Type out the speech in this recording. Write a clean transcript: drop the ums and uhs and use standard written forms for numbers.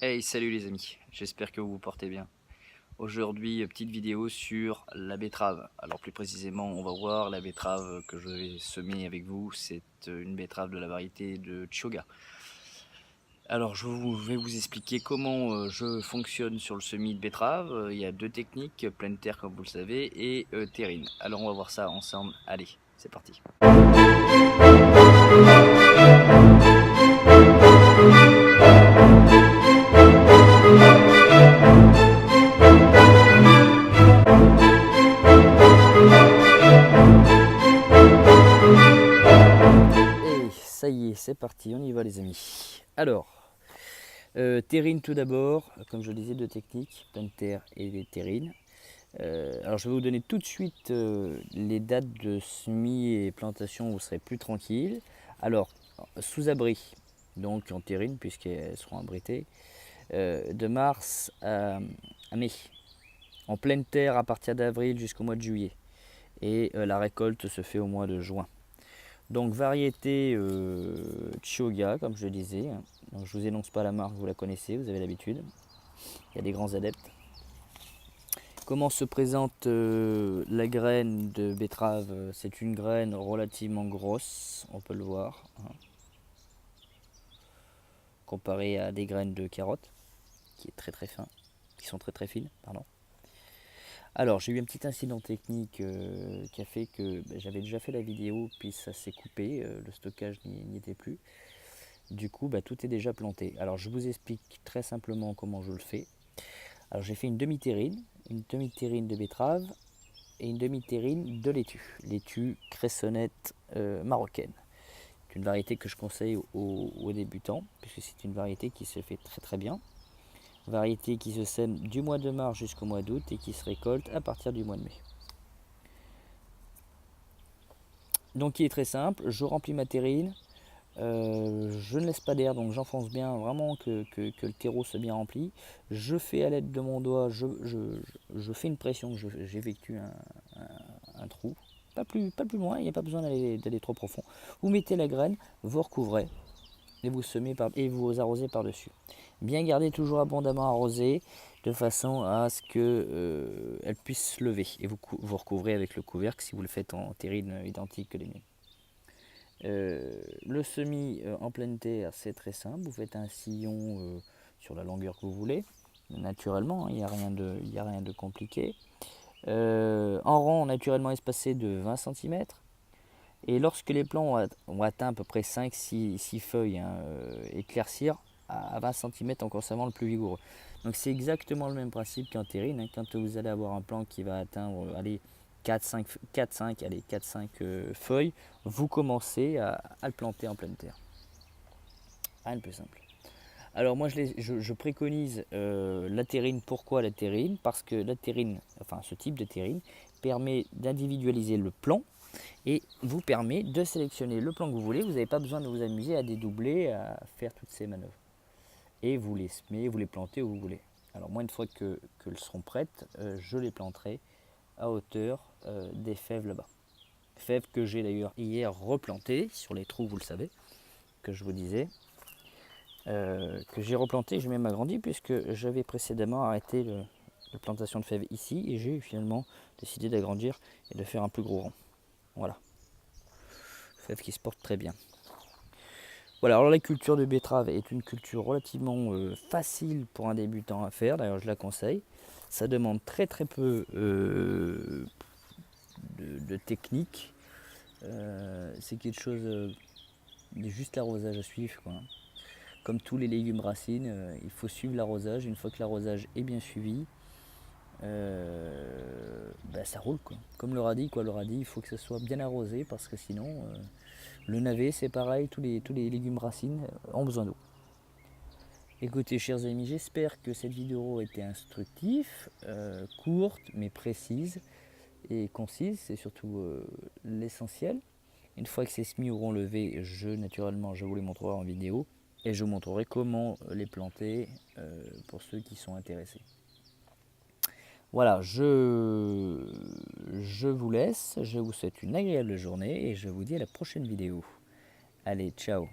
Hey, salut les amis, j'espère que vous vous portez bien. Aujourd'hui, petite vidéo sur la betterave. Alors plus précisément, on va voir la betterave que je vais semer avec vous. C'est une betterave de la variété de Chioggia. Alors vais vous expliquer comment je fonctionne sur le semis de betterave. Il y a deux techniques, pleine terre comme vous le savez, et terrine. Alors on va voir ça ensemble. Allez, c'est parti. Et ça y est, c'est parti, on y va les amis. Alors, terrine tout d'abord, comme je le disais, deux techniques, pleine terre et terrine. Alors je vais vous donner tout de suite les dates de semis et plantation où vous serez plus tranquille. Alors, sous abri, donc en terrine puisqu'elles seront abritées, de mars à mai. En pleine terre à partir d'avril jusqu'au mois de juillet. Et la récolte se fait au mois de juin. Donc variété Chioggia, comme je le disais. Donc, je ne vous énonce pas la marque, vous la connaissez, vous avez l'habitude. Il y a des grands adeptes. Comment se présente la graine de betterave? C'est une graine relativement grosse, on peut le voir, hein, comparé à des graines de carottes, qui est très fin, qui sont très fines, pardon. Alors j'ai eu un petit incident technique qui a fait que j'avais déjà fait la vidéo, puis ça s'est coupé, le stockage n'y était plus. Du coup, tout est déjà planté. Alors je vous explique très simplement comment je le fais. Alors j'ai fait une demi-terrine de betterave et une demi-terrine de laitue. Laitue cressonnette marocaine. C'est une variété que je conseille aux débutants, puisque c'est une variété qui se fait très bien. Variété qui se sème du mois de mars jusqu'au mois d'août et qui se récolte à partir du mois de mai. Donc il est très simple, je remplis ma terrine, je ne laisse pas d'air, donc j'enfonce bien vraiment que le terreau soit bien rempli. Je fais à l'aide de mon doigt, je fais une pression, j'effectue un trou, pas plus loin, il n'y a pas besoin d'aller trop profond. Vous mettez la graine, vous recouvrez et vous semez et vous arrosez par-dessus. Bien garder toujours abondamment arrosé de façon à ce que elle puisse se lever. Et vous recouvrez avec le couvercle si vous le faites en terrine identique que les miennes. Le semis en pleine terre, c'est très simple. Vous faites un sillon sur la longueur que vous voulez, naturellement, il n'y a rien de compliqué. En rang naturellement espacé de 20 cm. Et lorsque les plants ont atteint à peu près 5-6 feuilles, éclaircir à 20 cm en conservant le plus vigoureux. Donc c'est exactement le même principe qu'en terrine. Hein. Quand vous allez avoir un plant qui va atteindre 4-5 feuilles, vous commencez à le planter en pleine terre. Rien de plus simple. Alors moi je préconise la terrine. Pourquoi la terrine? Parce que la terrine, enfin ce type de terrine, permet d'individualiser le plant et vous permet de sélectionner le plan que vous voulez. Vous n'avez pas besoin de vous amuser à dédoubler, à faire toutes ces manœuvres. Et vous les semez, vous les plantez où vous voulez. Alors moi, une fois qu'elles seront prêtes, je les planterai à hauteur des fèves là-bas. Fèves que j'ai d'ailleurs hier replantées sur les trous, vous le savez, que je vous disais. Que j'ai replanté, j'ai même agrandi puisque j'avais précédemment arrêté la plantation de fèves ici et j'ai finalement décidé d'agrandir et de faire un plus gros rang. Voilà. Fèves qui se portent très bien. Voilà, alors la culture de betterave est une culture relativement facile pour un débutant à faire, d'ailleurs je la conseille. Ça demande très peu de technique. C'est quelque chose, juste l'arrosage à suivre, quoi. Comme tous les légumes racines, il faut suivre l'arrosage. Une fois que l'arrosage est bien suivi, ça roule, quoi. Comme le radis, quoi. Le radis, il faut que ce soit bien arrosé parce que sinon, le navet, c'est pareil. Tous les légumes racines ont besoin d'eau. Écoutez, chers amis, j'espère que cette vidéo a été instructive, courte mais précise et concise. C'est surtout l'essentiel. Une fois que ces semis auront levé, naturellement, je vous les montrerai en vidéo et je vous montrerai comment les planter pour ceux qui sont intéressés. Voilà, je vous laisse, je vous souhaite une agréable journée et je vous dis à la prochaine vidéo. Allez, ciao!